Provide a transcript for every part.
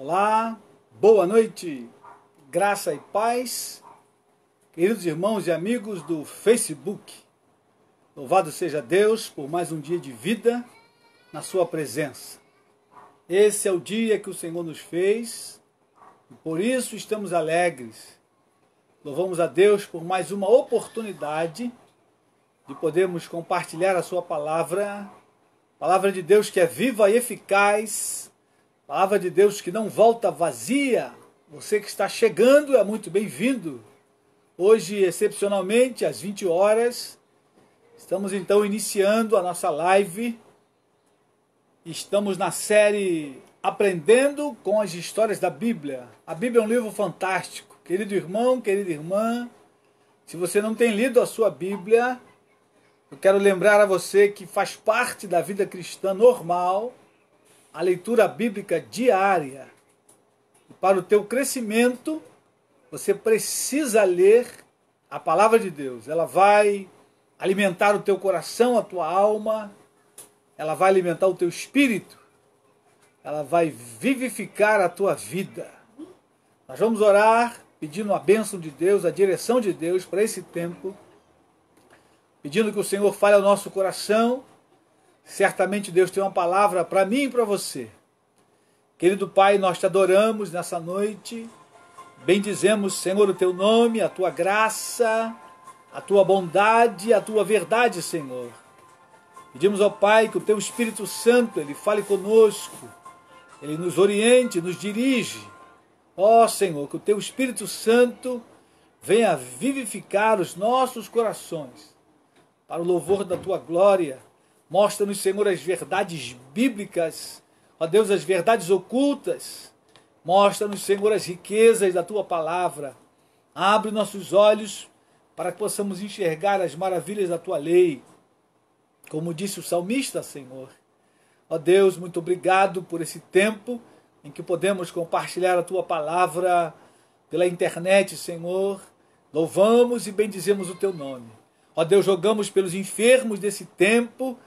Olá, boa noite, graça e paz, queridos irmãos e amigos do Facebook. Louvado seja Deus por mais um dia de vida na sua presença. Esse é o dia que o Senhor nos fez e por isso estamos alegres. Louvamos a Deus por mais uma oportunidade de podermos compartilhar a sua palavra de Deus que é viva e eficaz, palavra de Deus que não volta vazia. Você que está chegando é muito bem-vindo. Hoje, excepcionalmente, às 20 horas, estamos então iniciando a nossa live. Estamos na série Aprendendo com as Histórias da Bíblia. A Bíblia é um livro fantástico. Querido irmão, querida irmã, se você não tem lido a sua Bíblia, eu quero lembrar a você que faz parte da vida cristã normal a leitura bíblica diária. E para o teu crescimento, você precisa ler a palavra de Deus. Ela vai alimentar o teu coração, a tua alma, ela vai alimentar o teu espírito, ela vai vivificar a tua vida. Nós vamos orar pedindo a bênção de Deus, a direção de Deus para esse tempo, pedindo que o Senhor fale ao nosso coração. Certamente Deus tem uma palavra para mim e para você. Querido Pai, nós te adoramos nessa noite. Bendizemos, Senhor, o teu nome, a tua graça, a tua bondade, a tua verdade, Senhor. Pedimos ao Pai que o teu Espírito Santo, ele fale conosco, ele nos oriente, nos dirige. Ó Senhor, que o teu Espírito Santo venha vivificar os nossos corações para o louvor da tua glória. Mostra-nos, Senhor, as verdades bíblicas, ó Deus, as verdades ocultas. Mostra-nos, Senhor, as riquezas da tua palavra. Abre nossos olhos para que possamos enxergar as maravilhas da tua lei. Como disse o salmista, Senhor. Ó Deus, muito obrigado por esse tempo em que podemos compartilhar a tua palavra pela internet, Senhor. Louvamos e bendizemos o teu nome. Ó Deus, jogamos pelos enfermos desse tempo.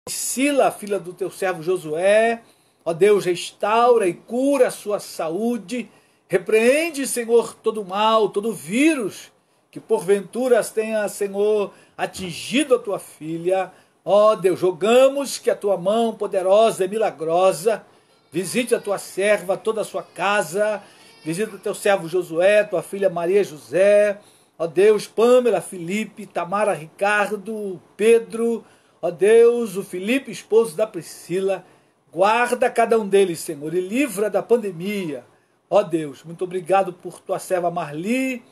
Sila, filha do teu servo Josué, ó Deus, restaura e cura a sua saúde, repreende, Senhor, todo mal, todo vírus que porventura tenha, Senhor, atingido a tua filha. Ó Deus, rogamos que a tua mão poderosa e milagrosa visite a tua serva, toda a sua casa, visita o teu servo Josué, tua filha Maria José, ó Deus, Pâmela, Felipe, Tamara, Ricardo, Pedro, ó Deus, o Felipe, esposo da Priscila, guarda cada um deles, Senhor, e livra da pandemia. Ó Deus, muito obrigado por tua serva Marli,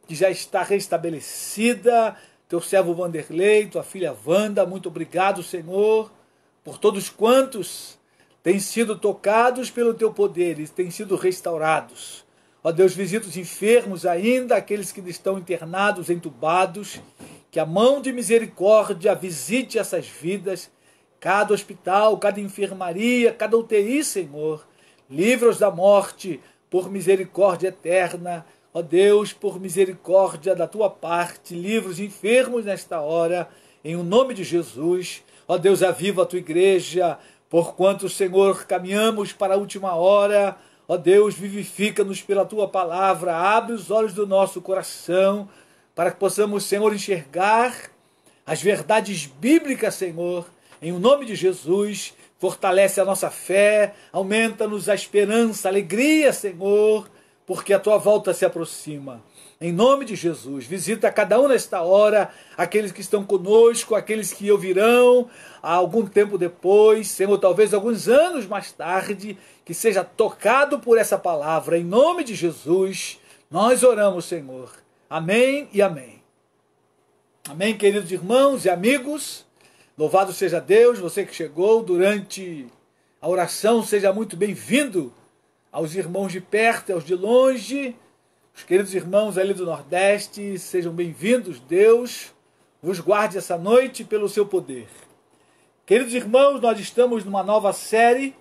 que já está restabelecida, teu servo Vanderlei, tua filha Wanda, muito obrigado, Senhor, por todos quantos têm sido tocados pelo teu poder e têm sido restaurados. Ó Deus, visita os enfermos ainda, aqueles que estão internados, entubados, que a mão de misericórdia visite essas vidas, cada hospital, cada enfermaria, cada UTI, Senhor. Livra-os da morte por misericórdia eterna. Ó Deus, por misericórdia da tua parte, livra os enfermos nesta hora, em o nome de Jesus. Ó Deus, aviva a tua igreja, porquanto, Senhor, caminhamos para a última hora. Ó Deus, vivifica-nos pela tua palavra, abre os olhos do nosso coração, para que possamos, Senhor, enxergar as verdades bíblicas, Senhor, em o nome de Jesus. Fortalece a nossa fé, aumenta-nos a esperança, a alegria, Senhor, porque a tua volta se aproxima. Em nome de Jesus, visita cada um nesta hora, aqueles que estão conosco, aqueles que ouvirão há algum tempo depois, Senhor, talvez alguns anos mais tarde, que seja tocado por essa palavra. Em nome de Jesus, nós oramos, Senhor. Amém e amém. Amém, queridos irmãos e amigos. Louvado seja Deus, você que chegou durante a oração, seja muito bem-vindo. Aos irmãos de perto e aos de longe, os queridos irmãos ali do Nordeste, sejam bem-vindos. Deus vos guarde essa noite pelo seu poder. Queridos irmãos, nós estamos numa nova série,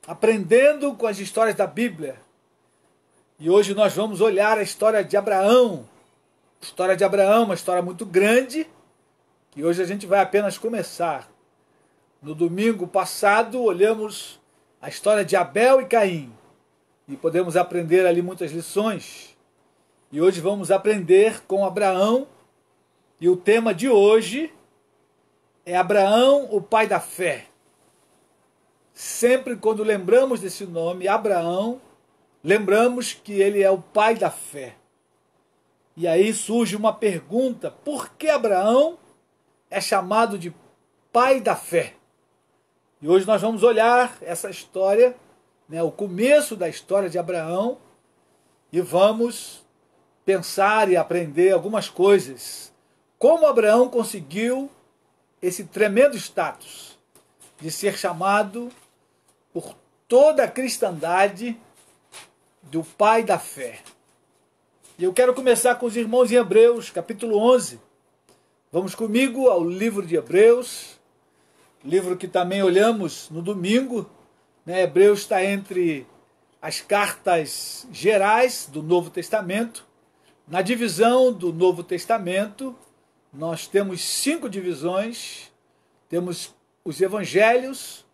aprendendo com as histórias da Bíblia. E hoje nós vamos olhar a história de Abraão. A história de Abraão, uma história muito grande, que hoje a gente vai apenas começar. No domingo passado, olhamos a história de Abel e Caim. E podemos aprender ali muitas lições. E hoje vamos aprender com Abraão. E o tema de hoje é Abraão, o pai da fé. Sempre quando lembramos desse nome, Abraão, lembramos que ele é o pai da fé. E aí surge uma pergunta: por que Abraão é chamado de pai da fé? E hoje nós vamos olhar essa história, o começo da história de Abraão, e vamos pensar e aprender algumas coisas. Como Abraão conseguiu esse tremendo status de ser chamado por toda a cristandade do pai da fé. E eu quero começar com os irmãos em Hebreus, capítulo 11. Vamos comigo ao livro de Hebreus, livro que também olhamos no domingo. Hebreus está entre as cartas gerais do Novo Testamento. Na divisão do Novo Testamento, nós temos 5 divisões. Temos os evangelhos,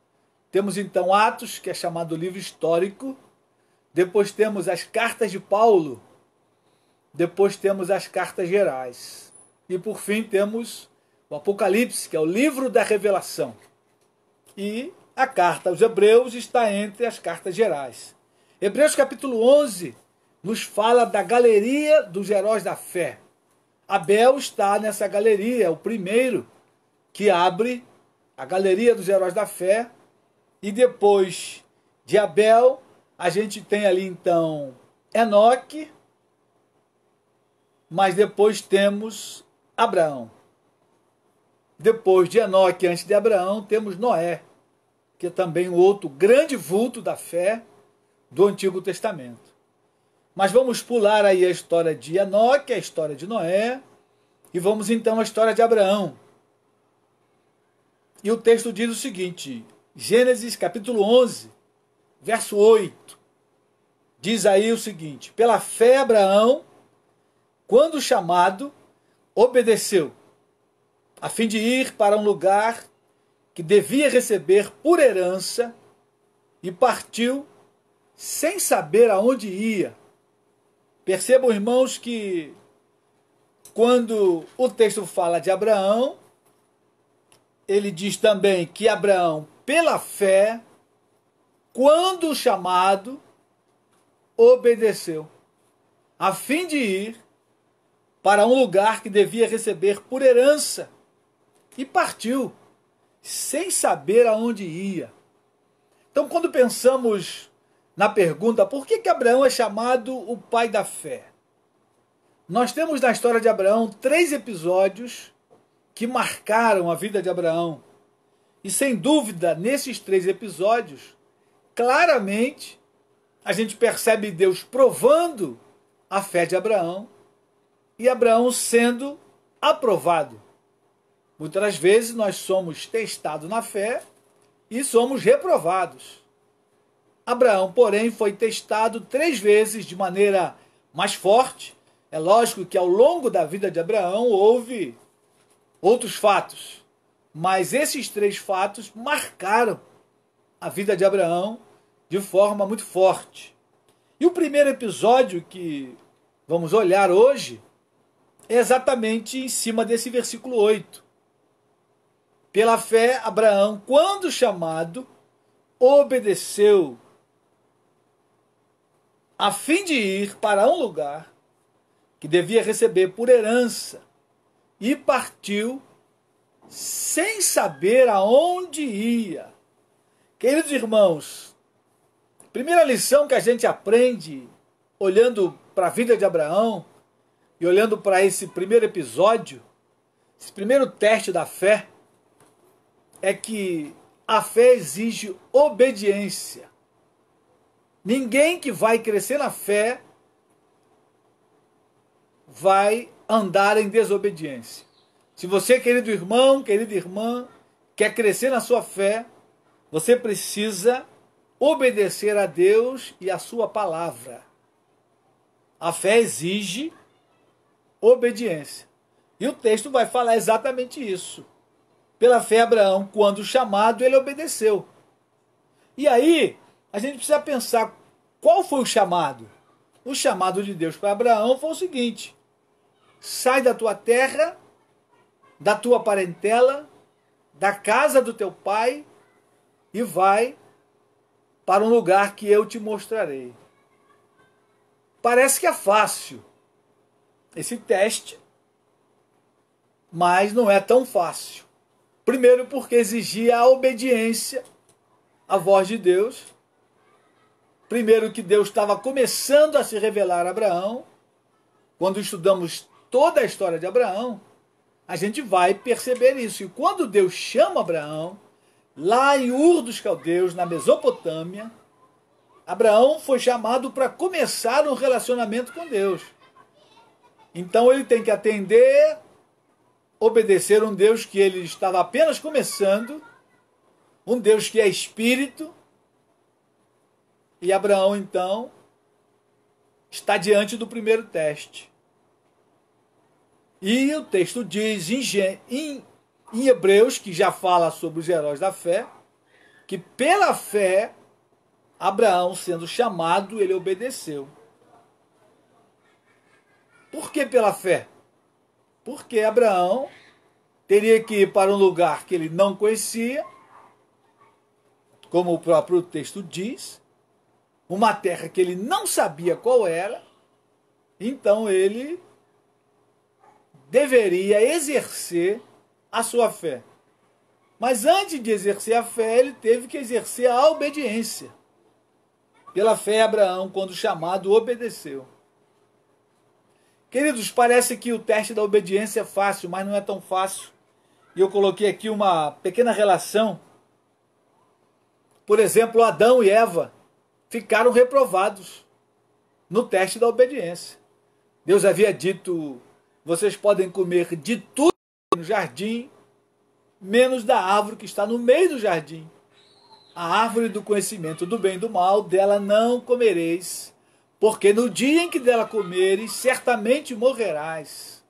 temos então Atos, que é chamado livro histórico. Depois temos as cartas de Paulo. Depois temos as cartas gerais. E por fim temos o Apocalipse, que é o livro da revelação. E a carta aos Hebreus está entre as cartas gerais. Hebreus capítulo 11 nos fala da galeria dos heróis da fé. Abel está nessa galeria, é o primeiro que abre a galeria dos heróis da fé. E depois de Abel, a gente tem ali então Enoque, mas depois temos Abraão. Depois de Enoque, antes de Abraão, temos Noé, que é também um outro grande vulto da fé do Antigo Testamento. Mas vamos pular aí a história de Enoque, a história de Noé, e vamos então à história de Abraão. E o texto diz o seguinte, Gênesis capítulo 11, verso 8, diz aí o seguinte: pela fé Abraão, quando chamado, obedeceu, a fim de ir para um lugar que devia receber por herança, e partiu sem saber aonde ia. Percebam, irmãos, que quando o texto fala de Abraão, ele diz também que Abraão, pela fé, quando chamado, obedeceu, a fim de ir para um lugar que devia receber por herança, e partiu sem saber aonde ia. Então, quando pensamos na pergunta, por que Abraão é chamado o pai da fé? Nós temos na história de Abraão 3 episódios que marcaram a vida de Abraão. E sem dúvida, nesses 3 episódios, claramente, a gente percebe Deus provando a fé de Abraão e Abraão sendo aprovado. Muitas vezes nós somos testados na fé e somos reprovados. Abraão, porém, foi testado 3 vezes de maneira mais forte. É lógico que ao longo da vida de Abraão houve outros fatos, mas esses 3 fatos marcaram a vida de Abraão de forma muito forte. E o primeiro episódio que vamos olhar hoje é exatamente em cima desse versículo 8. Pela fé, Abraão, quando chamado, obedeceu, a fim de ir para um lugar que devia receber por herança, e partiu sem saber aonde ia. Queridos irmãos, a primeira lição que a gente aprende olhando para a vida de Abraão e olhando para esse primeiro episódio, esse primeiro teste da fé, é que a fé exige obediência. Ninguém que vai crescer na fé vai andar em desobediência. Se você, querido irmão, querida irmã, quer crescer na sua fé, você precisa obedecer a Deus e a sua palavra. A fé exige obediência. E o texto vai falar exatamente isso. Pela fé, Abraão, quando chamado, ele obedeceu. E aí, a gente precisa pensar qual foi o chamado. O chamado de Deus para Abraão foi o seguinte: sai da tua terra, da tua parentela, da casa do teu pai e vai para um lugar que eu te mostrarei. Parece que é fácil esse teste, mas não é tão fácil. Primeiro porque exigia a obediência à voz de Deus. Primeiro que Deus estava começando a se revelar a Abraão. Quando estudamos toda a história de Abraão, a gente vai perceber isso. E quando Deus chama Abraão, lá em Ur dos Caldeus, na Mesopotâmia, Abraão foi chamado para começar um relacionamento com Deus. Então ele tem que atender, obedecer um Deus que ele estava apenas começando, um Deus que é espírito. E Abraão, então, está diante do primeiro teste. E o texto diz em Hebreus, que já fala sobre os heróis da fé, que pela fé, Abraão, sendo chamado, ele obedeceu. Por que pela fé? Porque Abraão teria que ir para um lugar que ele não conhecia, como o próprio texto diz, uma terra que ele não sabia qual era, então ele deveria exercer a sua fé. Mas antes de exercer a fé, ele teve que exercer a obediência. Pela fé, Abraão, quando chamado, obedeceu. Queridos, parece que o teste da obediência é fácil, mas não é tão fácil. E eu coloquei aqui uma pequena relação. Por exemplo, Adão e Eva ficaram reprovados no teste da obediência. Deus havia dito: vocês podem comer de tudo no jardim, menos da árvore que está no meio do jardim. A árvore do conhecimento do bem e do mal, dela não comereis, porque no dia em que dela comeres, certamente morrerás.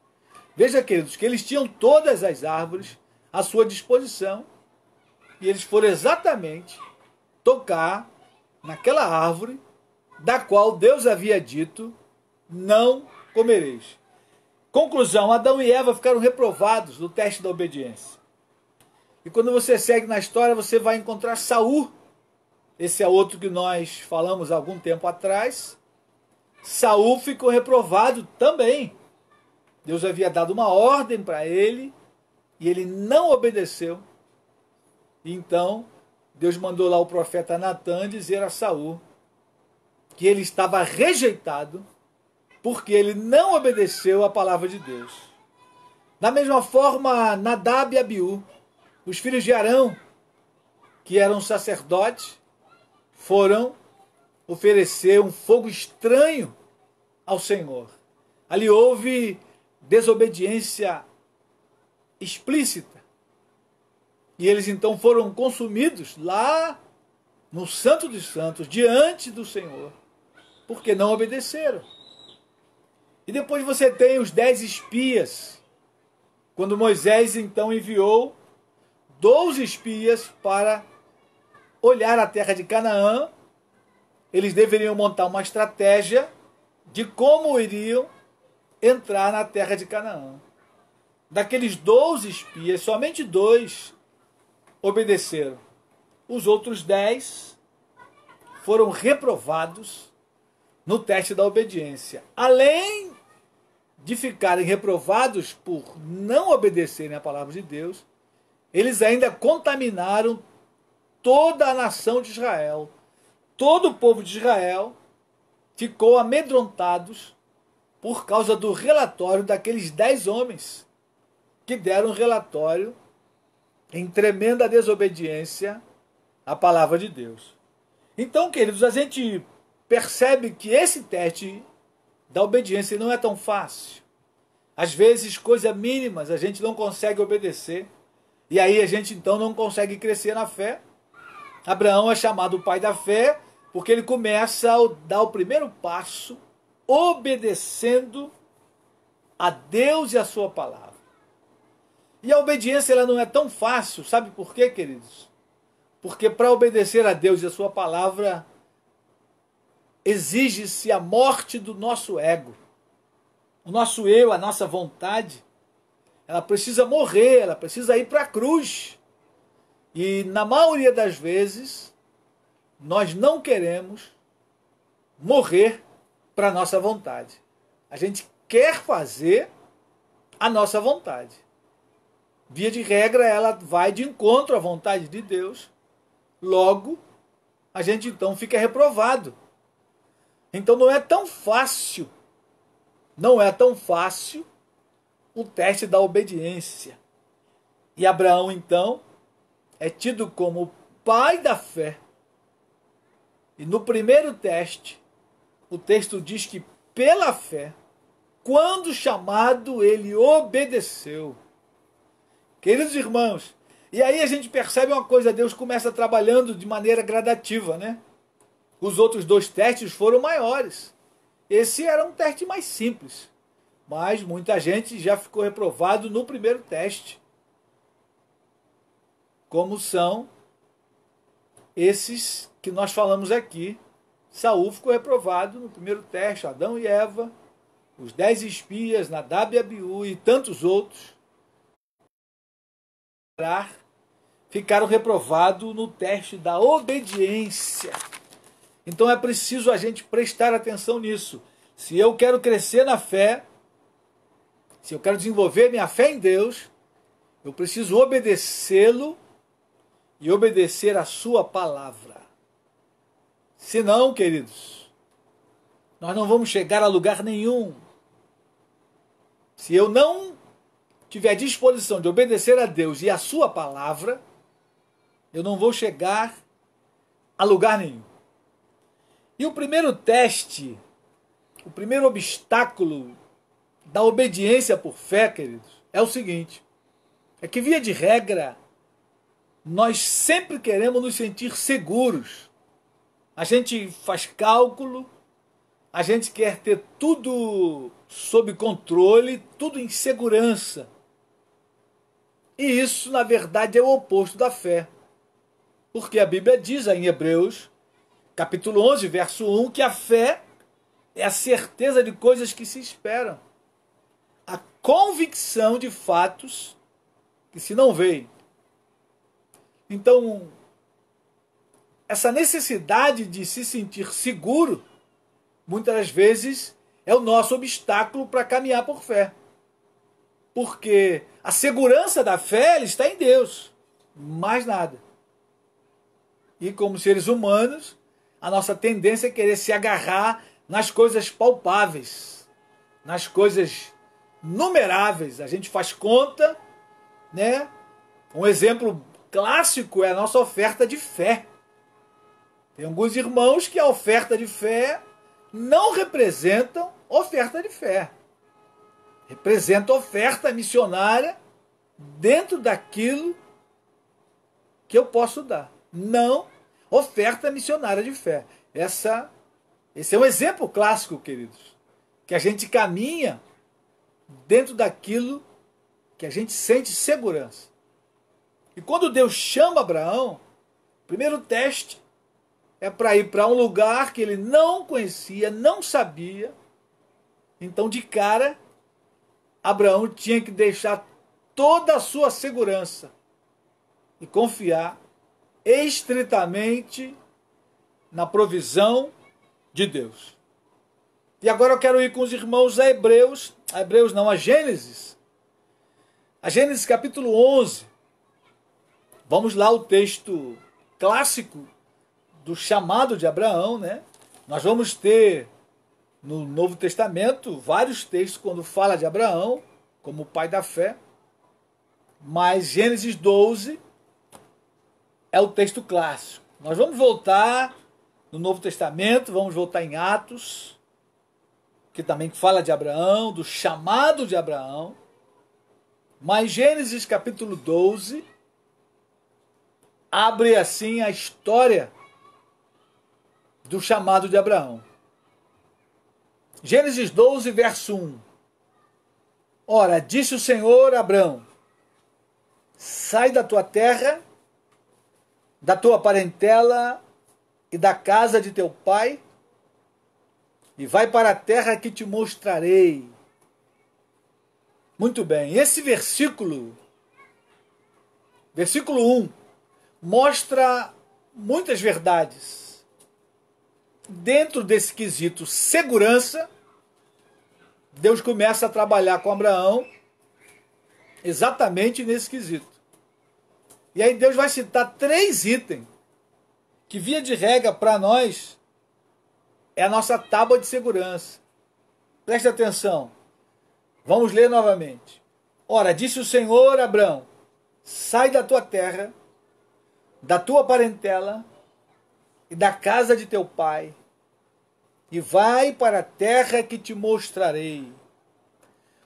Veja, queridos, que eles tinham todas as árvores à sua disposição, e eles foram exatamente tocar naquela árvore da qual Deus havia dito: não comereis. Conclusão: Adão e Eva ficaram reprovados no teste da obediência. E quando você segue na história, você vai encontrar Saul. Esse é outro que nós falamos há algum tempo atrás. Saul ficou reprovado também. Deus havia dado uma ordem para ele e ele não obedeceu. Então, Deus mandou lá o profeta Natã dizer a Saul que ele estava rejeitado porque ele não obedeceu a palavra de Deus. Da mesma forma, Nadab e Abiú, os filhos de Arão, que eram sacerdotes, foram oferecer um fogo estranho ao Senhor. Ali houve desobediência explícita. E eles então foram consumidos lá no Santo dos Santos, diante do Senhor, porque não obedeceram. E depois você tem os 10 espias, quando Moisés então enviou 12 espias para olhar a terra de Canaã. Eles deveriam montar uma estratégia de como iriam entrar na terra de Canaã. Daqueles 12 espias, somente 2 obedeceram. Os outros 10 foram reprovados no teste da obediência. Além de ficarem reprovados por não obedecerem a palavra de Deus, eles ainda contaminaram toda a nação de Israel. Todo o povo de Israel ficou amedrontados por causa do relatório daqueles 10 homens que deram um relatório em tremenda desobediência à palavra de Deus. Então, queridos, a gente percebe que esse teste da obediência não é tão fácil. Às vezes, coisas mínimas a gente não consegue obedecer. E aí a gente então não consegue crescer na fé. Abraão é chamado o pai da fé porque ele começa a dar o primeiro passo obedecendo a Deus e a sua palavra. E a obediência ela não é tão fácil, sabe por quê, queridos? Porque para obedecer a Deus e a sua palavra, exige-se a morte do nosso ego. O nosso eu, a nossa vontade, ela precisa morrer, ela precisa ir para a cruz. E na maioria das vezes, nós não queremos morrer para a nossa vontade. A gente quer fazer a nossa vontade. Via de regra, ela vai de encontro à vontade de Deus. Logo, a gente então fica reprovado. Então não é tão fácil o teste da obediência. E Abraão, então, é tido como o pai da fé. E no primeiro teste, o texto diz que pela fé, quando chamado, ele obedeceu. Queridos irmãos, e aí a gente percebe uma coisa, Deus começa trabalhando de maneira gradativa, né? Os outros dois testes foram maiores. Esse era um teste mais simples, mas muita gente já ficou reprovado no primeiro teste. Como são esses que nós falamos aqui. Saul ficou reprovado no primeiro teste, Adão e Eva, os 10 espias, Nadab e Abiú e tantos outros ficaram reprovados no teste da obediência. Então é preciso a gente prestar atenção nisso. Se eu quero crescer na fé, se eu quero desenvolver minha fé em Deus, eu preciso obedecê-lo e obedecer a sua palavra. Senão, queridos, nós não vamos chegar a lugar nenhum. Se eu não tiver disposição de obedecer a Deus e a sua palavra, eu não vou chegar a lugar nenhum. E o primeiro teste, o primeiro obstáculo da obediência por fé, queridos, é o seguinte: é que, via de regra, nós sempre queremos nos sentir seguros. A gente faz cálculo, a gente quer ter tudo sob controle, tudo em segurança. E isso, na verdade, é o oposto da fé. Porque a Bíblia diz em Hebreus, capítulo 11, verso 1, que a fé é a certeza de coisas que se esperam. A convicção de fatos que se não veem. Então, essa necessidade de se sentir seguro, muitas das vezes, é o nosso obstáculo para caminhar por fé. Porque a segurança da fé está em Deus, mais nada. E como seres humanos, a nossa tendência é querer se agarrar nas coisas palpáveis, nas coisas numeráveis. A gente faz conta, né? Um exemplo clássico é a nossa oferta de fé. Tem alguns irmãos que a oferta de fé não representam oferta de fé. Representa oferta missionária dentro daquilo que eu posso dar. Não oferta missionária de fé. Esse é um exemplo clássico, queridos. Que a gente caminha dentro daquilo que a gente sente segurança. E quando Deus chama Abraão, o primeiro teste é para ir para um lugar que ele não conhecia, não sabia. Então, de cara, Abraão tinha que deixar toda a sua segurança e confiar estritamente na provisão de Deus. E agora eu quero ir com os irmãos a Gênesis. A Gênesis capítulo 11. Vamos lá, o texto clássico do chamado de Abraão, né? Nós vamos ter no Novo Testamento vários textos quando fala de Abraão como o pai da fé. Mas Gênesis 12 é o texto clássico. Nós vamos voltar no Novo Testamento, vamos voltar em Atos, que também fala de Abraão, do chamado de Abraão. Mas Gênesis capítulo 12 abre assim a história do chamado de Abraão. Gênesis 12, verso 1. Ora, disse o Senhor a Abraão: sai da tua terra da tua parentela e da casa de teu pai, e vai para a terra que te mostrarei. Muito bem, esse versículo 1, mostra muitas verdades. Dentro desse quesito segurança, Deus começa a trabalhar com Abraão exatamente nesse quesito. E aí Deus vai citar 3 itens que, via de regra, para nós, é a nossa tábua de segurança. Preste atenção. Vamos ler novamente. Ora, disse o Senhor a Abraão: sai da tua terra, da tua parentela e da casa de teu pai, e vai para a terra que te mostrarei.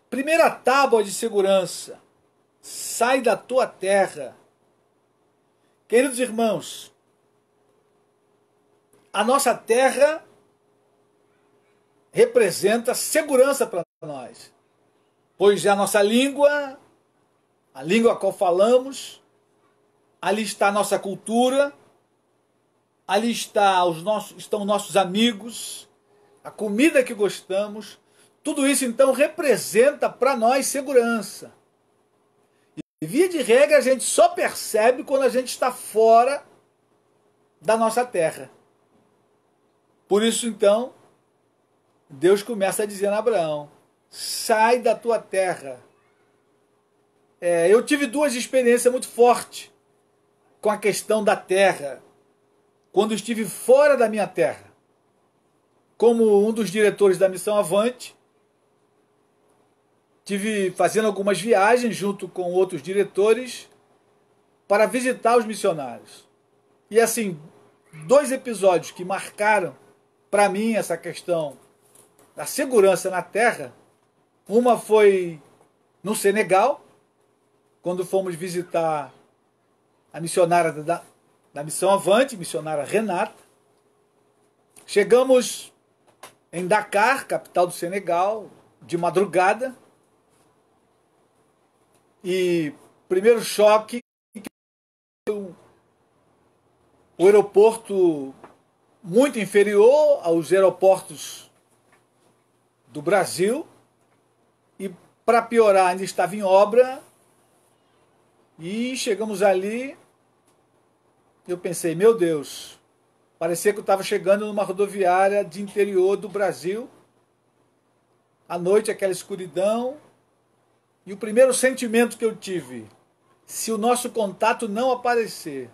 Primeira tábua de segurança: sai da tua terra. Queridos irmãos, a nossa terra representa segurança para nós, pois é a nossa língua, a língua a qual falamos, ali está a nossa cultura, ali estão nossos amigos, a comida que gostamos. Tudo isso então representa para nós segurança. E via de regra a gente só percebe quando a gente está fora da nossa terra. Por isso então Deus começa a dizer a Abraão: sai da tua terra. Eu tive 2 experiências muito fortes com a questão da terra, quando estive fora da minha terra. Como um dos diretores da Missão Avante, tive fazendo algumas viagens junto com outros diretores para visitar os missionários. E assim, 2 episódios que marcaram para mim essa questão da segurança na terra. Uma foi no Senegal, quando fomos visitar a missionária da Missão Avante, missionária Renata. Chegamos em Dakar, capital do Senegal, de madrugada. E primeiro choque, o aeroporto muito inferior aos aeroportos do Brasil, e para piorar ainda estava em obra. E chegamos ali, eu pensei, meu Deus, parecia que eu estava chegando numa rodoviária de interior do Brasil. À noite, aquela escuridão. E o primeiro sentimento que eu tive: se o nosso contato não aparecer,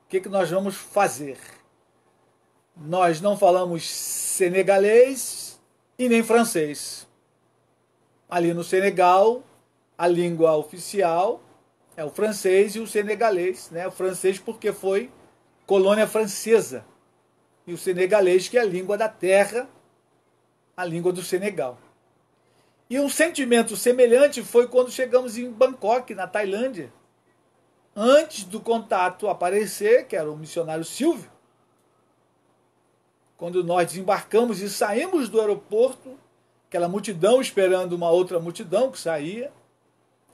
o que nós vamos fazer? Nós não falamos senegalês e nem francês. Ali no Senegal, a língua oficial é o francês e o senegalês, né? O francês porque foi colônia francesa, e o senegalês que é a língua da terra, a língua do Senegal. E um sentimento semelhante foi quando chegamos em Bangkok, na Tailândia. Antes do contato aparecer, que era o missionário Silvio, quando nós desembarcamos e saímos do aeroporto, aquela multidão esperando uma outra multidão que saía,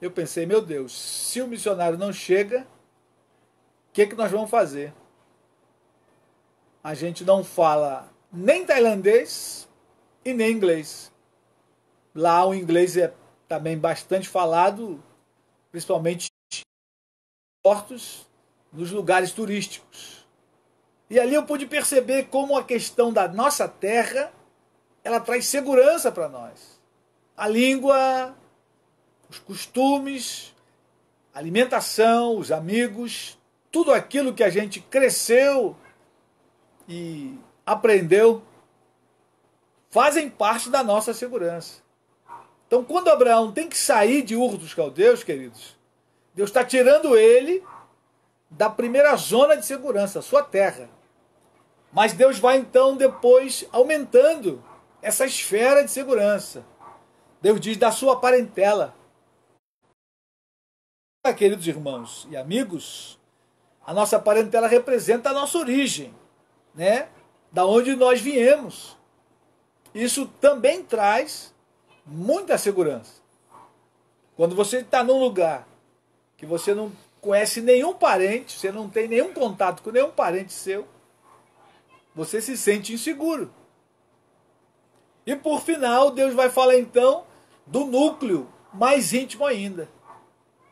eu pensei, meu Deus, se o missionário não chega, o que nós vamos fazer? A gente não fala nem tailandês e nem inglês. Lá o inglês é também bastante falado, principalmente portos, nos lugares turísticos. E ali eu pude perceber como a questão da nossa terra, ela traz segurança para nós. A língua, os costumes, a alimentação, os amigos, tudo aquilo que a gente cresceu e aprendeu, fazem parte da nossa segurança. Então, quando Abraão tem que sair de Ur dos Caldeus, queridos, Deus está tirando ele da primeira zona de segurança, a sua terra. Mas Deus vai então depois aumentando essa esfera de segurança. Deus diz da sua parentela. Queridos irmãos e amigos, a nossa parentela representa a nossa origem, né? Da onde nós viemos. Isso também traz muita segurança. Quando você está num lugar que você não conhece nenhum parente, você não tem nenhum contato com nenhum parente seu, você se sente inseguro. E por final, Deus vai falar então do núcleo mais íntimo ainda,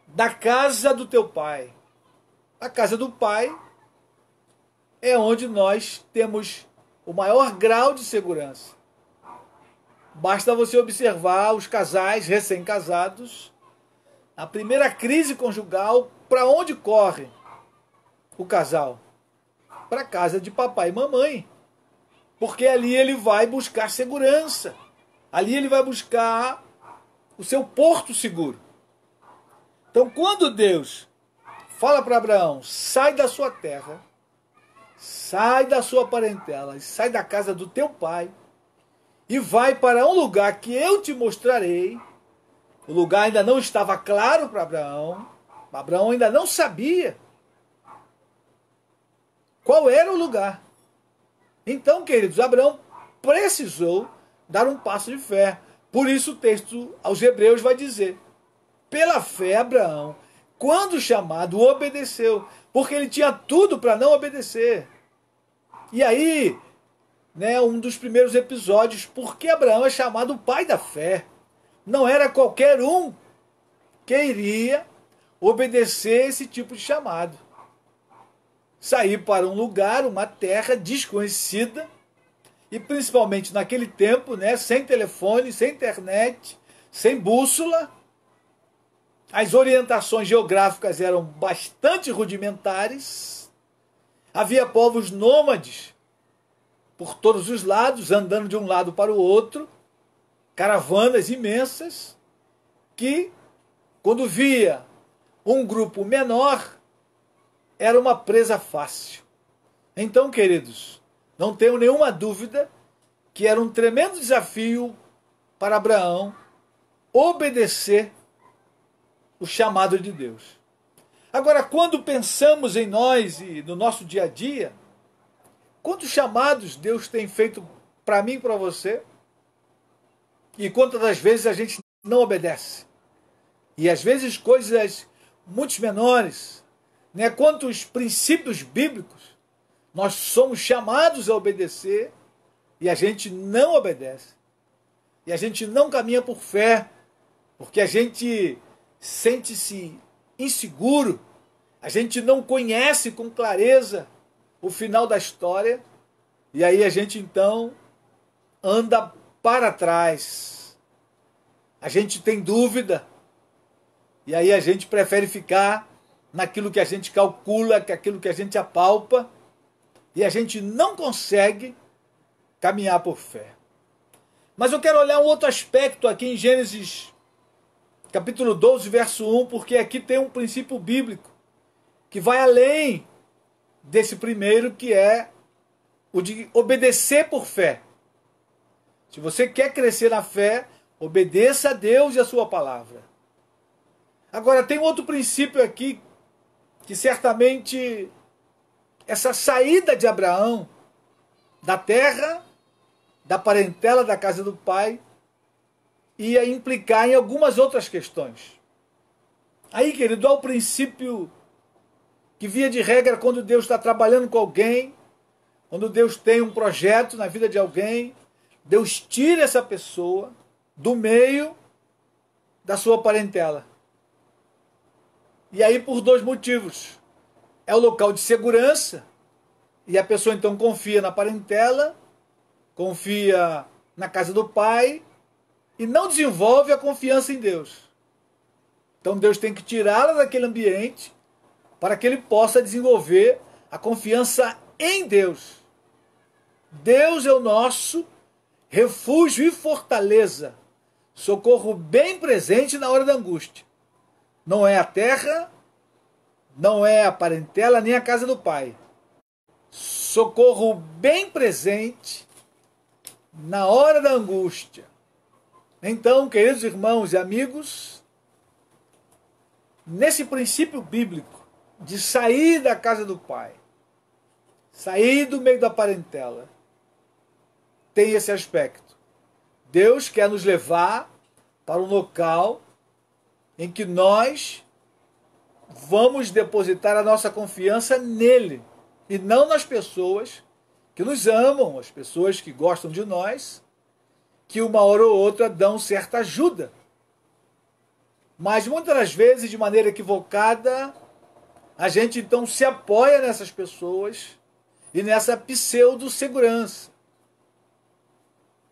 da casa do teu pai. A casa do pai é onde nós temos o maior grau de segurança. Basta você observar os casais recém-casados, na primeira crise conjugal, para onde corre o casal? Para a casa de papai e mamãe. Porque ali ele vai buscar segurança. Ali ele vai buscar o seu porto seguro. Então, quando Deus fala para Abraão, sai da sua terra, sai da sua parentela, sai da casa do teu pai, e vai para um lugar que eu te mostrarei. O lugar ainda não estava claro para Abraão. Abraão ainda não sabia qual era o lugar. Então, queridos, Abraão precisou dar um passo de fé. Por isso o texto aos Hebreus vai dizer, pela fé Abraão, quando chamado, obedeceu, porque ele tinha tudo para não obedecer. E aí, um dos primeiros episódios, porque Abraão é chamado o pai da fé. Não era qualquer um que iria obedecer esse tipo de chamado. Sair para um lugar, uma terra desconhecida, e principalmente naquele tempo, sem telefone, sem internet, sem bússola. As orientações geográficas eram bastante rudimentares. Havia povos nômades por todos os lados, andando de um lado para o outro, caravanas imensas, que, quando via um grupo menor, era uma presa fácil. Então, queridos, não tenho nenhuma dúvida que era um tremendo desafio para Abraão obedecer o chamado de Deus. Agora, quando pensamos em nós e no nosso dia a dia, quantos chamados Deus tem feito para mim e para você? E quantas das vezes a gente não obedece? E às vezes coisas muito menores, quantos princípios bíblicos nós somos chamados a obedecer e a gente não obedece. E a gente não caminha por fé, porque a gente sente-se inseguro, a gente não conhece com clareza o final da história, e aí a gente então anda para trás. A gente tem dúvida, e aí a gente prefere ficar naquilo que a gente calcula, aquilo que a gente apalpa, e a gente não consegue caminhar por fé. Mas eu quero olhar um outro aspecto aqui em Gênesis capítulo 12, verso 1, porque aqui tem um princípio bíblico que vai além desse primeiro, que é o de obedecer por fé. Se você quer crescer na fé, obedeça a Deus e a sua palavra. Agora, tem outro princípio aqui, que certamente essa saída de Abraão da terra, da parentela da casa do pai, ia implicar em algumas outras questões. Aí, querido, há o princípio que, via de regra, quando Deus está trabalhando com alguém, quando Deus tem um projeto na vida de alguém, Deus tira essa pessoa do meio da sua parentela. E aí por dois motivos. É o local de segurança, e a pessoa então confia na parentela, confia na casa do pai, e não desenvolve a confiança em Deus. Então Deus tem que tirá-la daquele ambiente para que ele possa desenvolver a confiança em Deus. Deus é o nosso refúgio e fortaleza, socorro bem presente na hora da angústia. Não é a terra, não é a parentela, nem a casa do pai. Socorro bem presente na hora da angústia. Então, queridos irmãos e amigos, nesse princípio bíblico de sair da casa do pai, sair do meio da parentela, tem esse aspecto. Deus quer nos levar para um local em que nós vamos depositar a nossa confiança nele e não nas pessoas que nos amam, as pessoas que gostam de nós, que uma hora ou outra dão certa ajuda. Mas muitas das vezes, de maneira equivocada, a gente então se apoia nessas pessoas e nessa pseudo-segurança.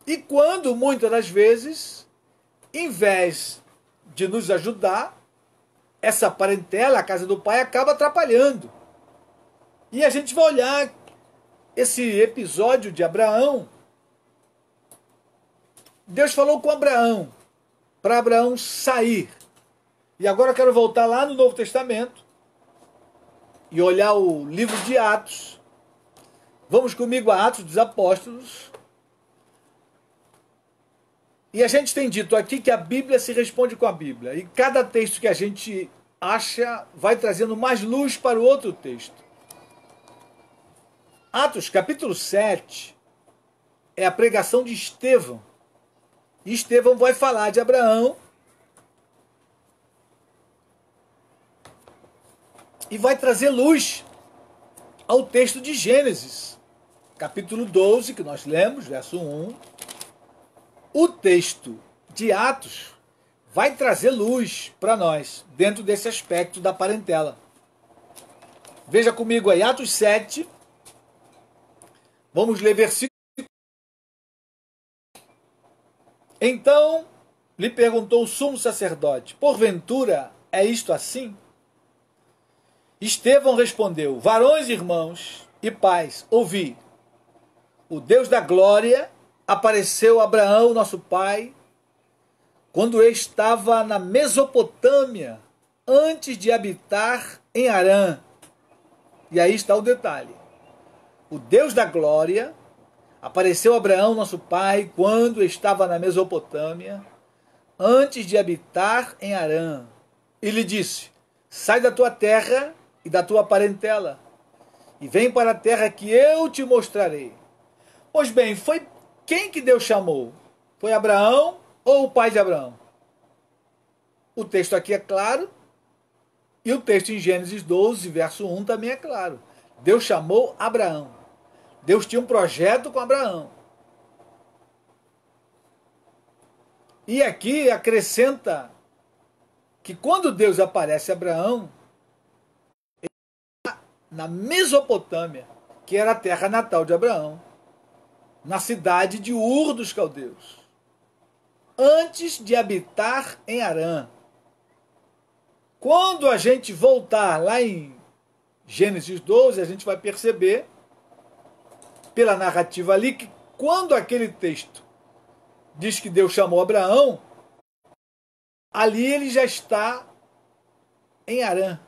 E quando, muitas das vezes, em vez de nos ajudar, essa parentela, a casa do pai, acaba atrapalhando. E a gente vai olhar esse episódio de Abraão. Deus falou com Abraão, para Abraão sair. E agora eu quero voltar lá no Novo Testamento e olhar o livro de Atos. Vamos comigo a Atos dos Apóstolos. E a gente tem dito aqui que a Bíblia se responde com a Bíblia. E cada texto que a gente acha vai trazendo mais luz para o outro texto. Atos capítulo 7 é a pregação de Estevão. E Estevão vai falar de Abraão e vai trazer luz ao texto de Gênesis, capítulo 12, que nós lemos, verso 1. O texto de Atos vai trazer luz para nós, dentro desse aspecto da parentela. Veja comigo aí, Atos 7. Vamos ler versículo. Então lhe perguntou o sumo sacerdote: porventura é isto assim? Estevão respondeu: varões, irmãos e pais, ouvi. O Deus da glória apareceu a Abraão, nosso pai, quando estava na Mesopotâmia, antes de habitar em Harã. E aí está o detalhe. O Deus da glória apareceu a Abraão, nosso pai, quando estava na Mesopotâmia, antes de habitar em Harã. E lhe disse: sai da tua terra e da tua parentela, e vem para a terra que eu te mostrarei. Pois bem, foi quem que Deus chamou? Foi Abraão ou o pai de Abraão? O texto aqui é claro, e o texto em Gênesis 12, verso 1 também é claro. Deus chamou Abraão. Deus tinha um projeto com Abraão. E aqui acrescenta que quando Deus aparece a Abraão, ele está na Mesopotâmia, que era a terra natal de Abraão, na cidade de Ur dos Caldeus, antes de habitar em Harã. Quando a gente voltar lá em Gênesis 12, a gente vai perceber, pela narrativa ali, que quando aquele texto diz que Deus chamou Abraão, ali ele já está em Harã,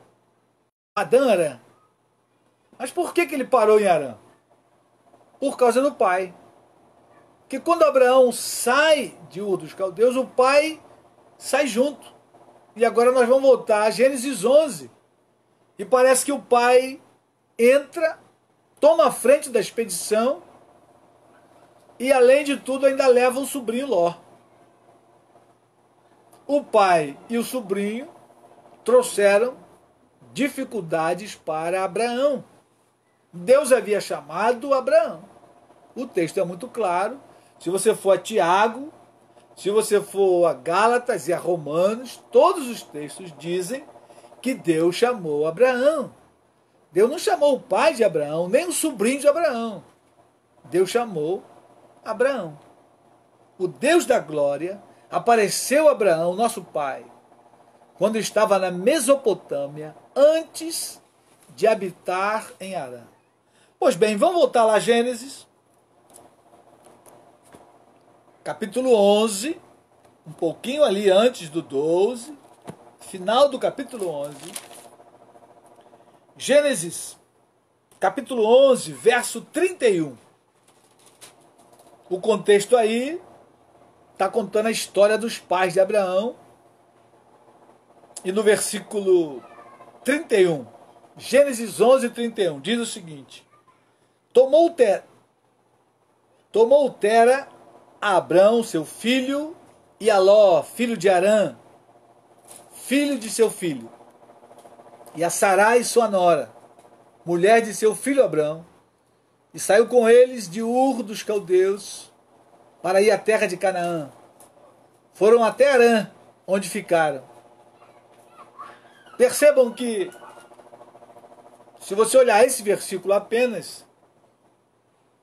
Padã-Arã. Mas por que ele parou em Harã? Por causa do pai. Que quando Abraão sai de Ur dos Caldeus, o pai sai junto. E agora nós vamos voltar a Gênesis 11. E parece que o pai entra, toma a frente da expedição e, além de tudo, ainda leva o sobrinho Ló. O pai e o sobrinho trouxeram dificuldades para Abraão. Deus havia chamado Abraão. O texto é muito claro. Se você for a Tiago, se você for a Gálatas e a Romanos, todos os textos dizem que Deus chamou Abraão. Deus não chamou o pai de Abraão, nem o sobrinho de Abraão. Deus chamou Abraão. O Deus da glória apareceu a Abraão, nosso pai, quando estava na Mesopotâmia, antes de habitar em Harã. Pois bem, vamos voltar lá a Gênesis, capítulo 11, um pouquinho ali antes do 12, final do capítulo 11. Gênesis, capítulo 11, verso 31. O contexto aí está contando a história dos pais de Abraão. E no versículo 31, Gênesis 11, 31, diz o seguinte: Tomou Tera a Abrão, seu filho, e a Ló, filho de Harã, filho de seu filho, e a Sarai sua nora, mulher de seu filho Abrão, e saiu com eles de Ur dos Caldeus para ir à terra de Canaã. Foram até Harã, onde ficaram. Percebam que, se você olhar esse versículo apenas,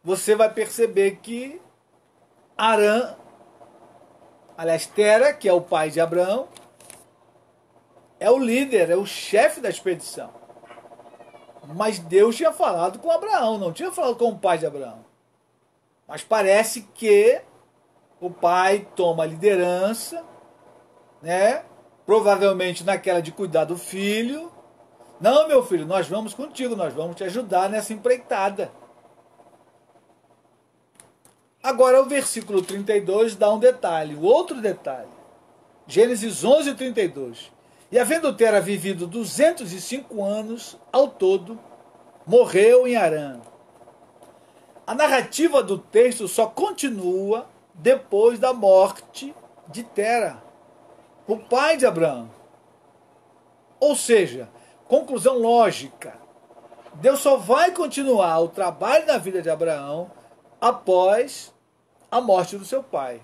você vai perceber que Harã, aliás, Tera, que é o pai de Abraão, é o líder, é o chefe da expedição. Mas Deus tinha falado com Abraão, não tinha falado com o pai de Abraão. Mas parece que o pai toma a liderança, né? Provavelmente naquela de cuidar do filho. Não, meu filho, nós vamos contigo, nós vamos te ajudar nessa empreitada. Agora o versículo 32 dá um detalhe, o outro detalhe. Gênesis 11, 32. E havendo Tera vivido 205 anos ao todo, morreu em Harã. A narrativa do texto só continua depois da morte de Tera, o pai de Abraão. Ou seja, conclusão lógica, Deus só vai continuar o trabalho na vida de Abraão após a morte do seu pai.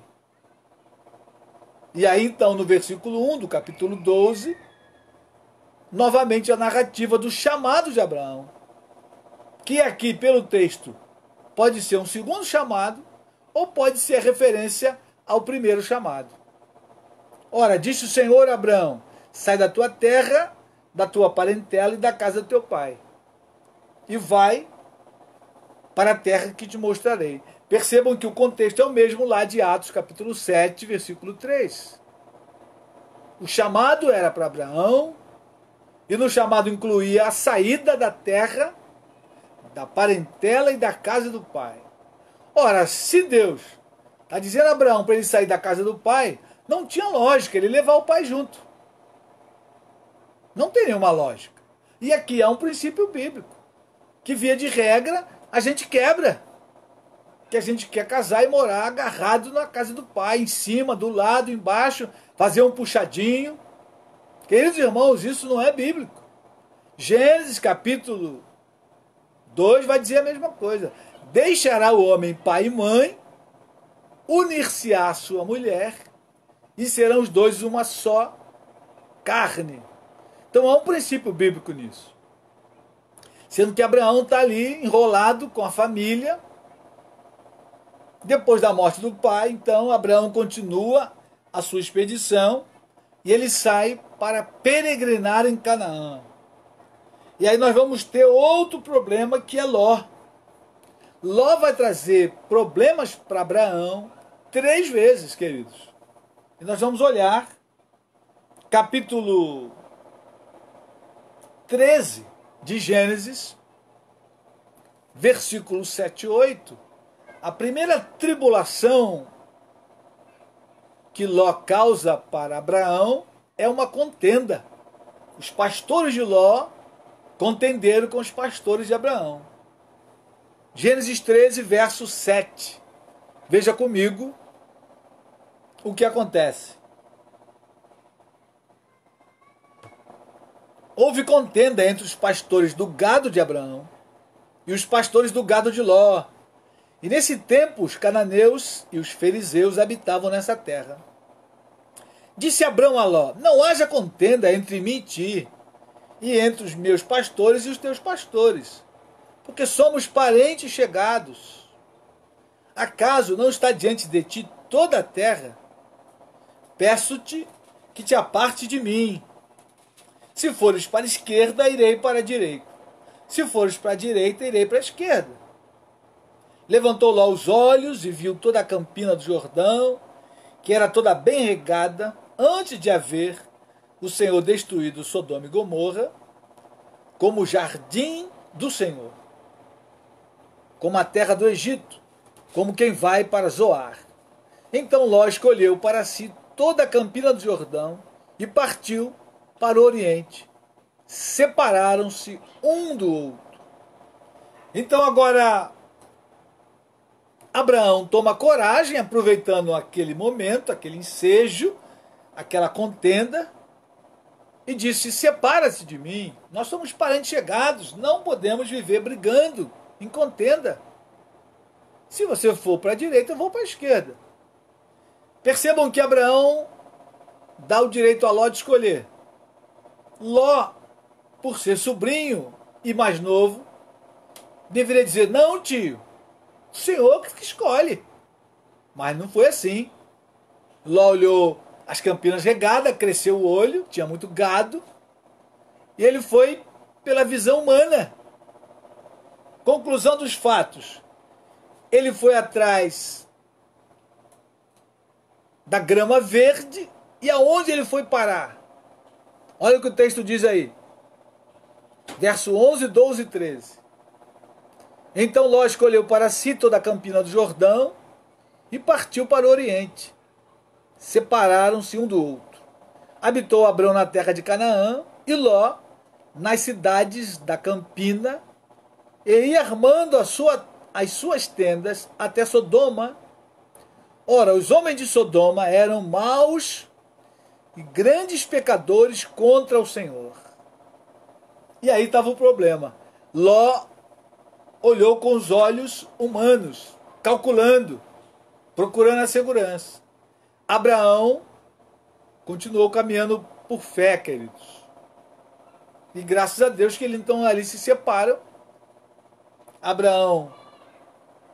E aí então no versículo 1 do capítulo 12, novamente a narrativa do chamado de Abraão, que aqui pelo texto pode ser um segundo chamado ou pode ser referência ao primeiro chamado. Ora, disse o Senhor a Abraão, sai da tua terra, da tua parentela e da casa do teu pai, e vai para a terra que te mostrarei. Percebam que o contexto é o mesmo lá de Atos capítulo 7, versículo 3. O chamado era para Abraão, e no chamado incluía a saída da terra, da parentela e da casa do pai. Ora, se Deus está dizendo a Abraão para ele sair da casa do pai, não tinha lógica ele levar o pai junto. Não tem nenhuma lógica. E aqui há um princípio bíblico, que via de regra a gente quebra. Que a gente quer casar e morar agarrado na casa do pai, em cima, do lado, embaixo, fazer um puxadinho. Queridos irmãos, isso não é bíblico. Gênesis capítulo 2 vai dizer a mesma coisa. Deixará o homem pai e mãe, unir-se-á a sua mulher, e serão os dois uma só carne. Então há um princípio bíblico nisso. Sendo que Abraão está ali enrolado com a família. Depois da morte do pai, então Abraão continua a sua expedição e ele sai para peregrinar em Canaã. E aí nós vamos ter outro problema que é Ló. Ló vai trazer problemas para Abraão 3 vezes, queridos. E nós vamos olhar capítulo 13 de Gênesis, versículos 7 e 8. A primeira tribulação que Ló causa para Abraão é uma contenda. Os pastores de Ló contenderam com os pastores de Abraão. Gênesis 13, verso 7. Veja comigo o que acontece. Houve contenda entre os pastores do gado de Abraão e os pastores do gado de Ló. E nesse tempo os cananeus e os fariseus habitavam nessa terra. Disse Abrão a Ló, não haja contenda entre mim e ti, e entre os meus pastores e os teus pastores, porque somos parentes chegados. Acaso não está diante de ti toda a terra? Peço-te que te aparte de mim. Se fores para a esquerda, irei para a direita. Se fores para a direita, irei para a esquerda. Levantou Ló os olhos e viu toda a campina do Jordão, que era toda bem regada, antes de haver o Senhor destruído Sodoma e Gomorra, como o jardim do Senhor, como a terra do Egito, como quem vai para Zoar. Então Ló escolheu para si toda a campina do Jordão e partiu para o Oriente. Separaram-se um do outro. Então agora Abraão toma coragem, aproveitando aquele momento, aquele ensejo, aquela contenda, e disse: separa-se de mim, nós somos parentes chegados, não podemos viver brigando, em contenda. Se você for para a direita, eu vou para a esquerda. Percebam que Abraão dá o direito a Ló de escolher. Ló, por ser sobrinho e mais novo, deveria dizer: não, tio, o senhor que escolhe. Mas não foi assim. Ló olhou as campinas regadas, cresceu o olho, tinha muito gado, e ele foi pela visão humana. Conclusão dos fatos: ele foi atrás da grama verde, e aonde ele foi parar? Olha o que o texto diz aí. Verso 11, 12 e 13. Então Ló escolheu para si toda a campina do Jordão e partiu para o oriente. Separaram-se um do outro. Habitou Abrão na terra de Canaã e Ló nas cidades da campina, e ia armando as suas tendas até Sodoma. Ora, os homens de Sodoma eram maus e grandes pecadores contra o Senhor. E aí estava o problema. Ló olhou com os olhos humanos, calculando, procurando a segurança. Abraão continuou caminhando por fé, queridos. E graças a Deus que ele então ali se separam. Abraão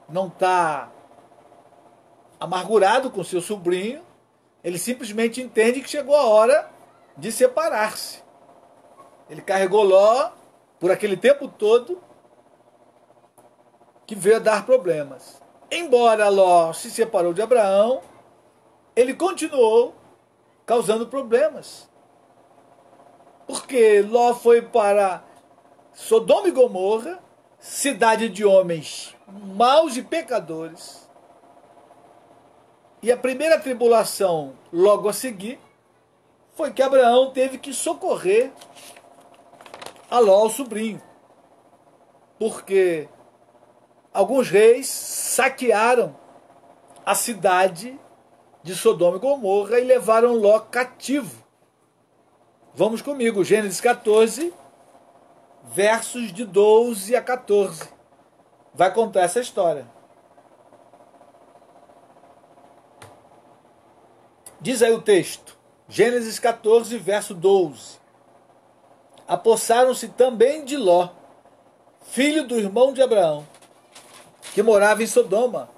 não está amargurado com seu sobrinho. Ele simplesmente entende que chegou a hora de separar-se. Ele carregou Ló por aquele tempo todo, que veio a dar problemas. Embora Ló se separou de Abraão, ele continuou causando problemas. Porque Ló foi para Sodoma e Gomorra, cidade de homens maus e pecadores. E a primeira tribulação logo a seguir foi que Abraão teve que socorrer a Ló, o sobrinho. Porque alguns reis saquearam a cidade de Sodoma e Gomorra e levaram Ló cativo. Vamos comigo, Gênesis 14, versos de 12 a 14. Vai contar essa história. Diz aí o texto, Gênesis 14, verso 12. Apossaram-se também de Ló, filho do irmão de Abraão, que morava em Sodoma,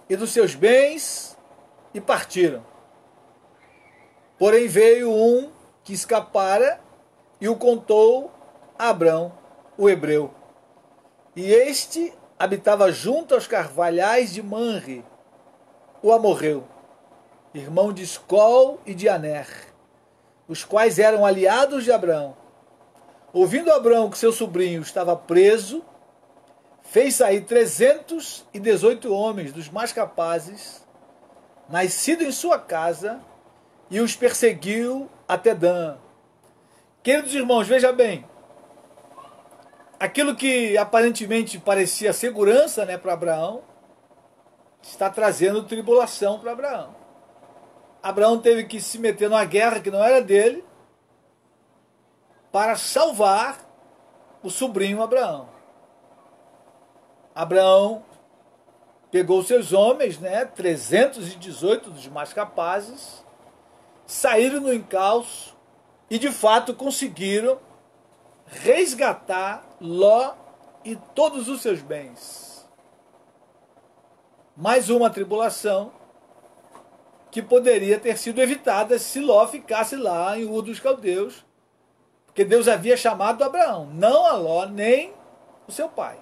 e dos seus bens, e partiram. Porém veio um que escapara e o contou a Abrão, o hebreu. E este habitava junto aos carvalhais de Manre, o amorreu, irmão de Escol e de Aner, os quais eram aliados de Abrão. Ouvindo Abrão que seu sobrinho estava preso, fez sair 318 homens dos mais capazes, nascidos em sua casa, e os perseguiu até Dan. Queridos irmãos, veja bem, aquilo que aparentemente parecia segurança, né, para Abraão, está trazendo tribulação para Abraão. Abraão teve que se meter numa guerra que não era dele para salvar o sobrinho Abraão. Abraão pegou seus homens, né, 318 dos mais capazes, saíram no encalço e de fato conseguiram resgatar Ló e todos os seus bens. Mais uma tribulação que poderia ter sido evitada se Ló ficasse lá em Ur dos Caldeus, porque Deus havia chamado Abraão, não a Ló nem o seu pai.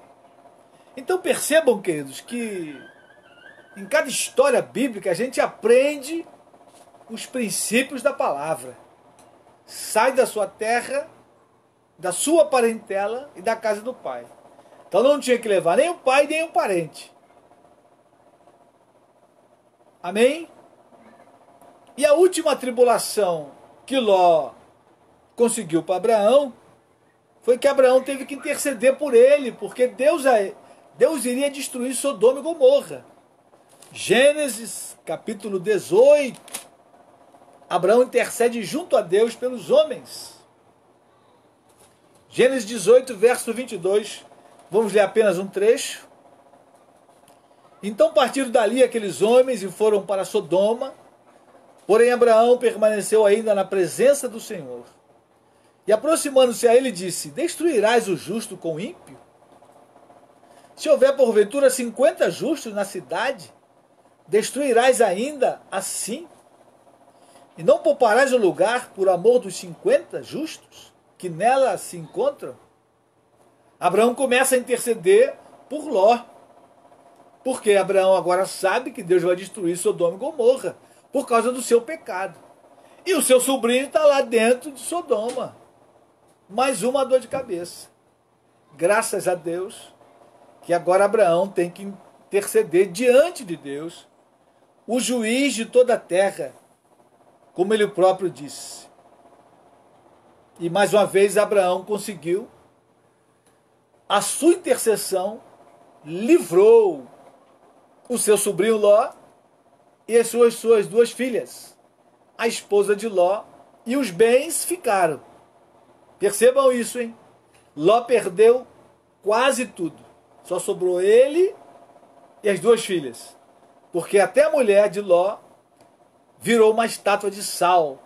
Então percebam, queridos, que em cada história bíblica a gente aprende os princípios da palavra. Sai da sua terra, da sua parentela e da casa do pai. Então não tinha que levar nem o pai nem o parente. Amém? E a última tribulação que Ló conseguiu para Abraão foi que Abraão teve que interceder por ele, porque Deus iria destruir Sodoma e Gomorra. Gênesis capítulo 18. Abraão intercede junto a Deus pelos homens. Gênesis 18, verso 22. Vamos ler apenas um trecho. Então partiram dali aqueles homens e foram para Sodoma, porém Abraão permaneceu ainda na presença do Senhor. E aproximando-se a ele disse, destruirás o justo com o ímpio? Se houver porventura 50 justos na cidade, destruirás ainda assim? E não pouparás o lugar por amor dos 50 justos que nela se encontram? Abraão começa a interceder por Ló. Porque Abraão agora sabe que Deus vai destruir Sodoma e Gomorra por causa do seu pecado. E o seu sobrinho está lá dentro de Sodoma. Mais uma dor de cabeça. Graças a Deus que agora Abraão tem que interceder diante de Deus, o juiz de toda a terra, como ele próprio disse. E mais uma vez Abraão conseguiu, a sua intercessão livrou o seu sobrinho Ló e as suas duas filhas, a esposa de Ló, e os bens ficaram. Percebam isso, hein? Ló perdeu quase tudo. Só sobrou ele e as duas filhas. Porque até a mulher de Ló virou uma estátua de sal.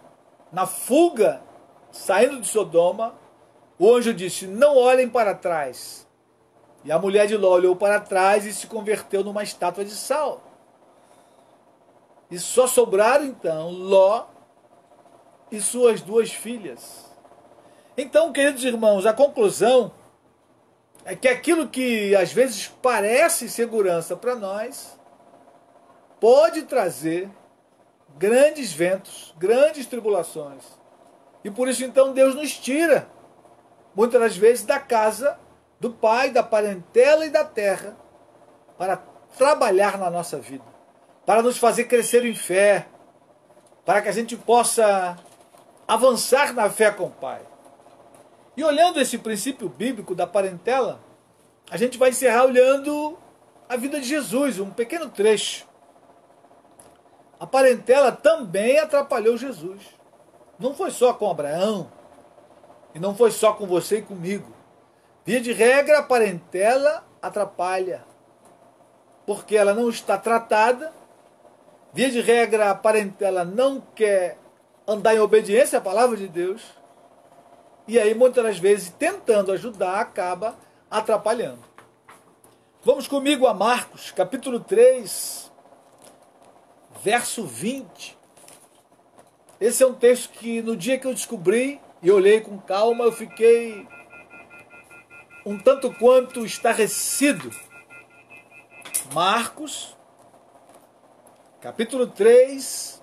Na fuga, saindo de Sodoma, o anjo disse, não olhem para trás. E a mulher de Ló olhou para trás e se converteu numa estátua de sal. E só sobraram então Ló e suas duas filhas. Então, queridos irmãos, a conclusão é que aquilo que às vezes parece segurança para nós, pode trazer grandes ventos, grandes tribulações. E por isso então Deus nos tira, muitas das vezes, da casa do Pai, da parentela e da terra, para trabalhar na nossa vida, para nos fazer crescer em fé, para que a gente possa avançar na fé com o Pai. E olhando esse princípio bíblico da parentela, a gente vai encerrar olhando a vida de Jesus, um pequeno trecho. A parentela também atrapalhou Jesus. Não foi só com Abraão, e não foi só com você e comigo. Via de regra, a parentela atrapalha, porque ela não está tratada. Via de regra, a parentela não quer andar em obediência à palavra de Deus. E aí, muitas das vezes, tentando ajudar, acaba atrapalhando. Vamos comigo a Marcos, capítulo 3, verso 20. Esse é um texto que, no dia que eu descobri e olhei com calma, eu fiquei um tanto quanto estarrecido. Marcos, capítulo 3,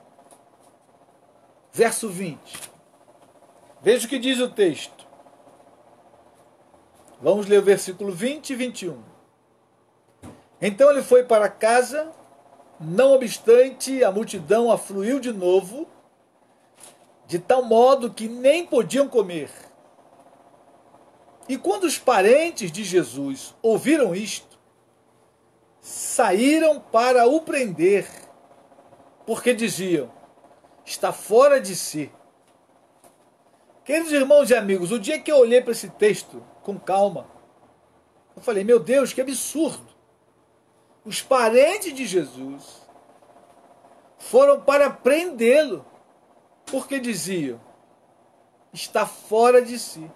verso 20. Veja o que diz o texto. Vamos ler o versículo 20 e 21. Então ele foi para casa, não obstante a multidão afluiu de novo, de tal modo que nem podiam comer. E quando os parentes de Jesus ouviram isto, saíram para o prender, porque diziam, está fora de si. Queridos irmãos e amigos, o dia que eu olhei para esse texto com calma, eu falei, meu Deus, que absurdo. Os parentes de Jesus foram para prendê-lo, porque diziam, está fora de si.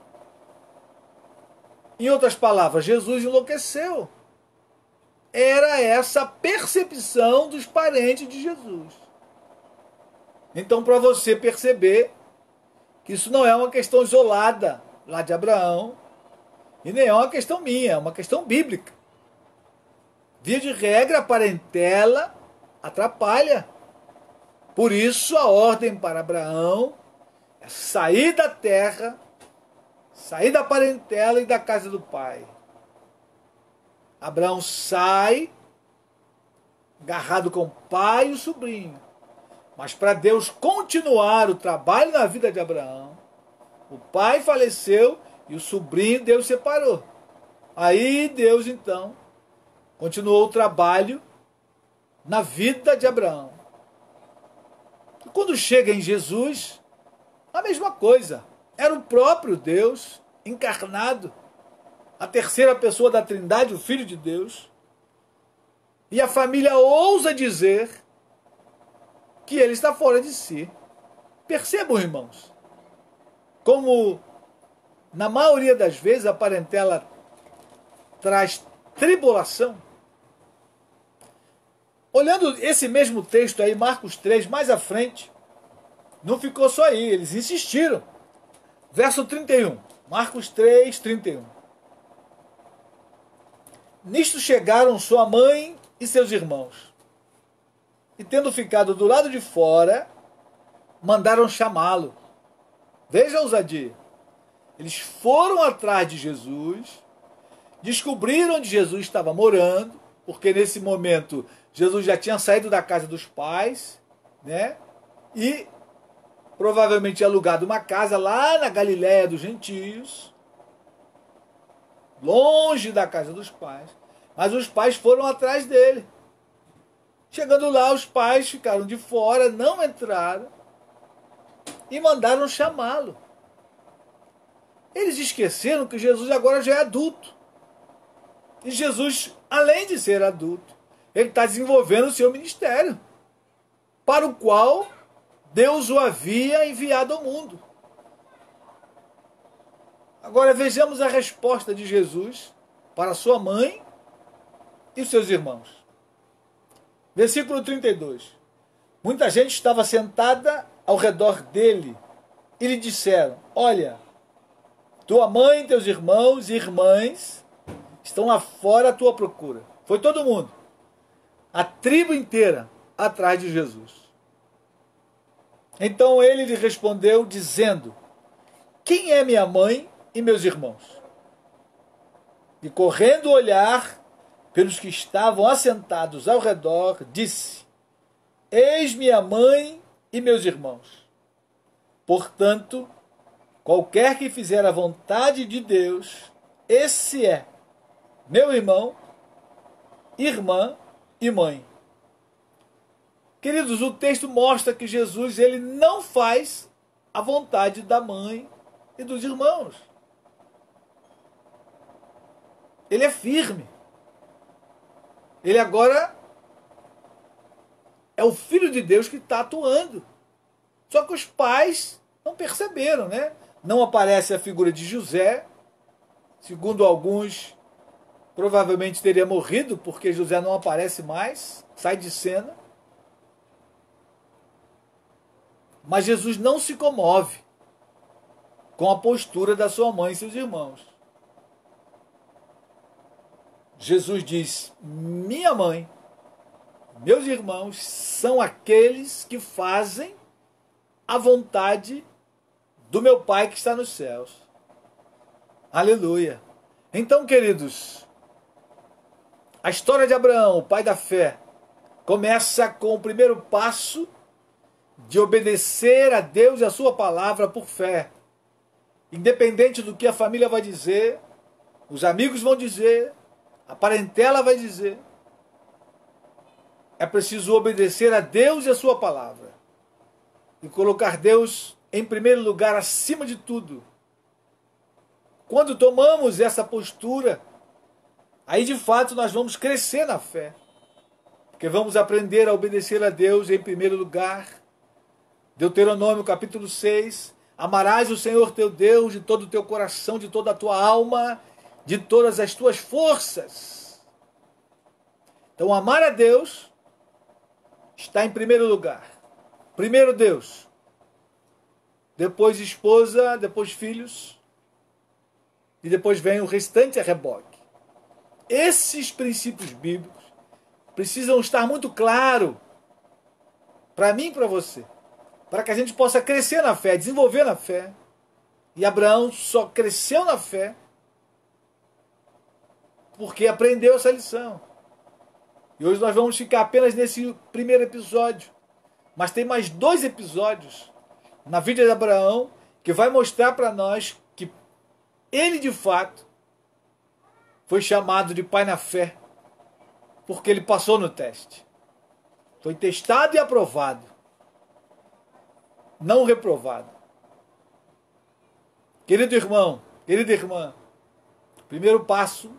Em outras palavras, Jesus enlouqueceu. Era essa a percepção dos parentes de Jesus. Então, para você perceber que isso não é uma questão isolada lá de Abraão, e nem é uma questão minha, é uma questão bíblica. Via de regra, a parentela atrapalha. Por isso, a ordem para Abraão é sair da terra, sair da parentela e da casa do pai. Abraão sai, agarrado com o pai e o sobrinho. Mas para Deus continuar o trabalho na vida de Abraão, o pai faleceu e o sobrinho Deus separou. Aí Deus então continuou o trabalho na vida de Abraão. Quando chega em Jesus, a mesma coisa. Era o próprio Deus encarnado, a terceira pessoa da Trindade, o Filho de Deus, e a família ousa dizer que ele está fora de si. Percebam, irmãos, como na maioria das vezes a parentela traz tribulação. Olhando esse mesmo texto aí, Marcos 3, mais à frente, não ficou só aí, eles insistiram. Verso 31, Marcos 3, 31. Nisto chegaram sua mãe e seus irmãos, e tendo ficado do lado de fora, mandaram chamá-lo. Veja a ousadia. Eles foram atrás de Jesus, descobriram onde Jesus estava morando, porque nesse momento Jesus já tinha saído da casa dos pais, né? E provavelmente tinha alugado uma casa lá na Galiléia dos gentios, longe da casa dos pais. Mas os pais foram atrás dele. Chegando lá, os pais ficaram de fora, não entraram e mandaram chamá-lo. Eles esqueceram que Jesus agora já é adulto. E Jesus, além de ser adulto, ele está desenvolvendo o seu ministério, para o qual Deus o havia enviado ao mundo. Agora vejamos a resposta de Jesus para sua mãe e os seus irmãos. Versículo 32. Muita gente estava sentada ao redor dele e lhe disseram: olha, tua mãe, teus irmãos e irmãs estão lá fora à tua procura. Foi todo mundo, a tribo inteira, atrás de Jesus. Então ele lhe respondeu dizendo: quem é minha mãe e meus irmãos? E correndo olhar pelos que estavam assentados ao redor, disse: eis minha mãe e meus irmãos. Portanto, qualquer que fizer a vontade de Deus, esse é meu irmão, irmã e mãe. Queridos, o texto mostra que Jesus ele não faz a vontade da mãe e dos irmãos. Ele é firme. Ele agora é o Filho de Deus que está atuando. Só que os pais não perceberam, né? Não aparece a figura de José. Segundo alguns, provavelmente teria morrido, porque José não aparece mais, sai de cena. Mas Jesus não se comove com a postura da sua mãe e seus irmãos. Jesus diz: minha mãe, meus irmãos são aqueles que fazem a vontade do meu Pai que está nos céus. Aleluia. Então, queridos, a história de Abraão, o pai da fé, começa com o primeiro passo de obedecer a Deus e a sua palavra por fé. Independente do que a família vai dizer, os amigos vão dizer, a parentela vai dizer, é preciso obedecer a Deus e a sua palavra. E colocar Deus em primeiro lugar, acima de tudo. Quando tomamos essa postura, aí de fato nós vamos crescer na fé. Porque vamos aprender a obedecer a Deus em primeiro lugar. Deuteronômio capítulo 6. Amarás o Senhor teu Deus de todo o teu coração, de toda a tua alma, de todas as tuas forças. Então amar a Deus está em primeiro lugar. Primeiro Deus, depois esposa, depois filhos, e depois vem o restante a reboque. Esses princípios bíblicos precisam estar muito claros para mim e para você, para que a gente possa crescer na fé, desenvolver na fé. E Abraão só cresceu na fé porque aprendeu essa lição. E hoje nós vamos ficar apenas nesse primeiro episódio. Mas tem mais 2 episódios na vida de Abraão que vai mostrar para nós que ele de fato foi chamado de pai na fé, porque ele passou no teste. Foi testado e aprovado, não reprovado. Querido irmão, Querida irmã, primeiro passo,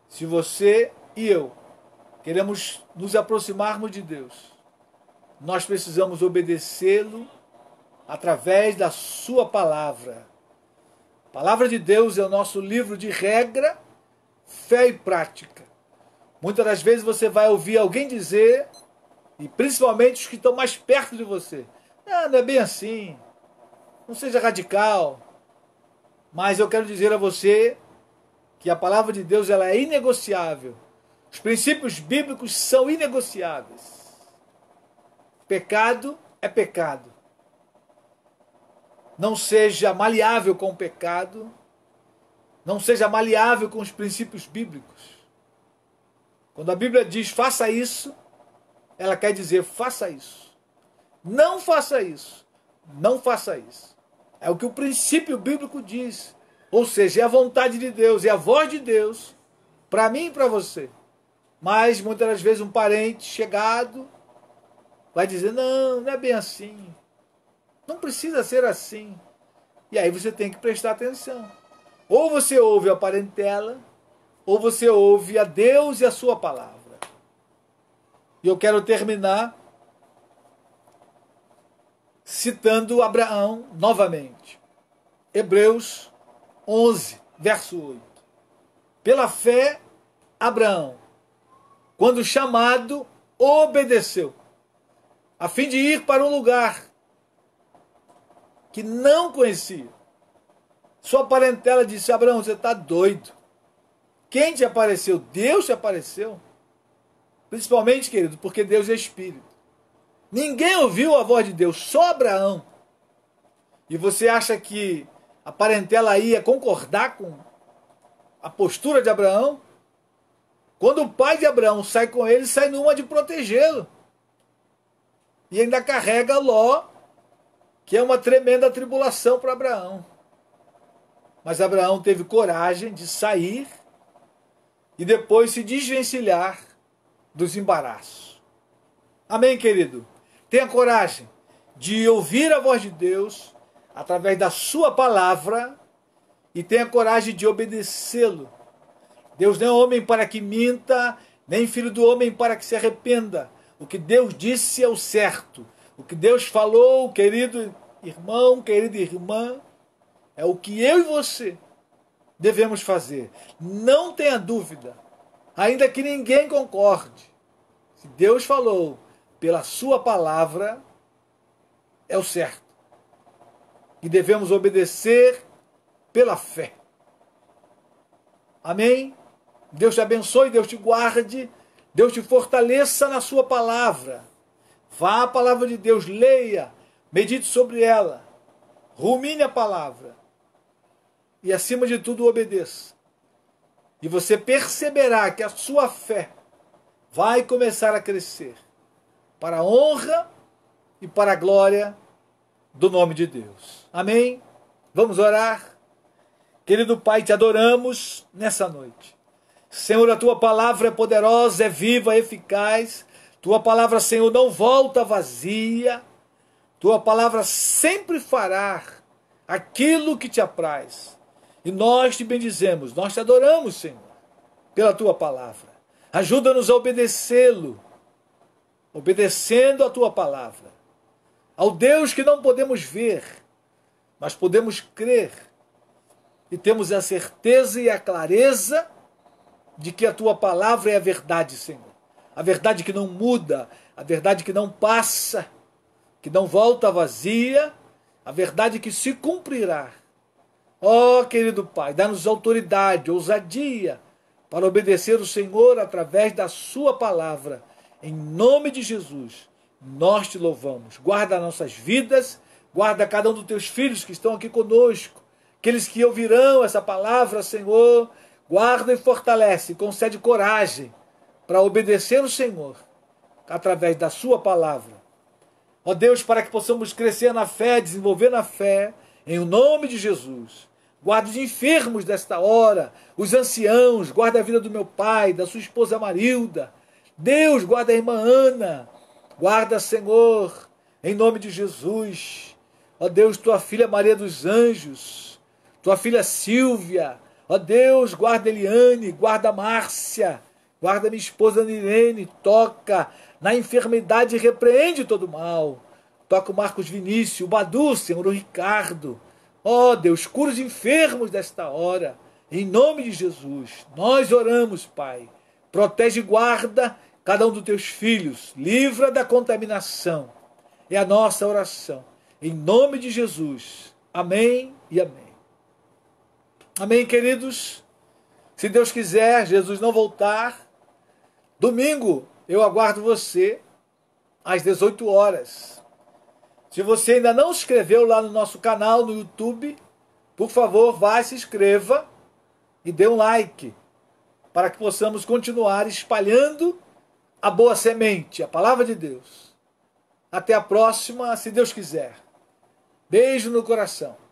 se você e eu queremos nos aproximarmos de Deus, nós precisamos obedecê-lo através da sua palavra. A palavra de Deus é o nosso livro de regra, fé e prática. Muitas das vezes você vai ouvir alguém dizer, e principalmente os que estão mais perto de você, não é bem assim, não seja radical. Mas eu quero dizer a você que a palavra de Deus ela é inegociável. Os princípios bíblicos são inegociáveis. Pecado é pecado. Não seja maleável com o pecado. Não seja maleável com os princípios bíblicos. Quando a Bíblia diz faça isso, ela quer dizer faça isso. Não faça isso. Não faça isso. É o que o princípio bíblico diz. Ou seja, é a vontade de Deus, é a voz de Deus para mim e para você. Mas muitas das vezes um parente chegado vai dizer, não é bem assim. Não precisa ser assim. E aí você tem que prestar atenção. Ou você ouve a parentela, ou você ouve a Deus e a sua palavra. E eu quero terminar citando Abraão novamente. Hebreus 11, verso 8. Pela fé, Abraão, quando chamado, obedeceu, a fim de ir para um lugar que não conhecia. Sua parentela disse, Abraão, você está doido. Quem te apareceu? Deus te apareceu. Principalmente, querido, porque Deus é Espírito. Ninguém ouviu a voz de Deus, só Abraão. E você acha que a parentela ia concordar com a postura de Abraão? Quando o pai de Abraão sai com ele, sai numa de protegê-lo. E ainda carrega Ló, que é uma tremenda tribulação para Abraão. Mas Abraão teve coragem de sair e depois se desvencilhar dos embaraços. Amém, querido? Tenha coragem de ouvir a voz de Deus através da sua palavra e tenha coragem de obedecê-lo. Deus não é homem para que minta, nem filho do homem para que se arrependa. O que Deus disse é o certo. O que Deus falou, querido irmão, querida irmã, é o que eu e você devemos fazer. Não tenha dúvida, ainda que ninguém concorde. Se Deus falou pela sua palavra, é o certo. E devemos obedecer pela fé. Amém? Deus te abençoe, Deus te guarde, Deus te fortaleça na sua palavra. Vá à palavra de Deus, leia, medite sobre ela, rumine a palavra e, acima de tudo, obedeça. E você perceberá que a sua fé vai começar a crescer para a honra e para a glória do nome de Deus. Amém? Vamos orar? Querido Pai, te adoramos nessa noite. Senhor, a tua palavra é poderosa, é viva, é eficaz. Tua palavra, Senhor, não volta vazia. Tua palavra sempre fará aquilo que te apraz. E nós te bendizemos, nós te adoramos, Senhor, pela tua palavra. Ajuda-nos a obedecê-lo, obedecendo a tua palavra. Ao Deus que não podemos ver, mas podemos crer. E temos a certeza e a clareza de que a tua palavra é a verdade, Senhor. A verdade que não muda, a verdade que não passa, que não volta vazia, a verdade que se cumprirá. Ó, querido Pai, dá-nos autoridade, ousadia, para obedecer o Senhor através da sua palavra. Em nome de Jesus, nós te louvamos. Guarda nossas vidas, guarda cada um dos teus filhos que estão aqui conosco, aqueles que ouvirão essa palavra, Senhor, guarda e fortalece, concede coragem para obedecer o Senhor através da sua palavra. Ó Deus, para que possamos crescer na fé, desenvolver na fé, em nome de Jesus. Guarda os enfermos desta hora, os anciãos, guarda a vida do meu pai, da sua esposa Marilda. Deus, guarda a irmã Ana, guarda, Senhor, em nome de Jesus. Ó Deus, tua filha Maria dos Anjos, tua filha Silvia. Ó Deus, guarda Eliane, guarda Márcia, guarda minha esposa Nirene, toca na enfermidade e repreende todo mal. Toca o Marcos Vinícius, o Badu, Senhor, o Ricardo. Ó Deus, cura os enfermos desta hora. Em nome de Jesus, nós oramos, Pai. Protege e guarda cada um dos teus filhos. Livra da contaminação. É a nossa oração. Em nome de Jesus. Amém e amém. Amém, queridos? Se Deus quiser, Jesus não voltar, domingo eu aguardo você às 18 horas. Se você ainda não se inscreveu lá no nosso canal no YouTube, por favor, vá, se inscreva e dê um like, para que possamos continuar espalhando a boa semente, a palavra de Deus. Até a próxima, se Deus quiser. Beijo no coração.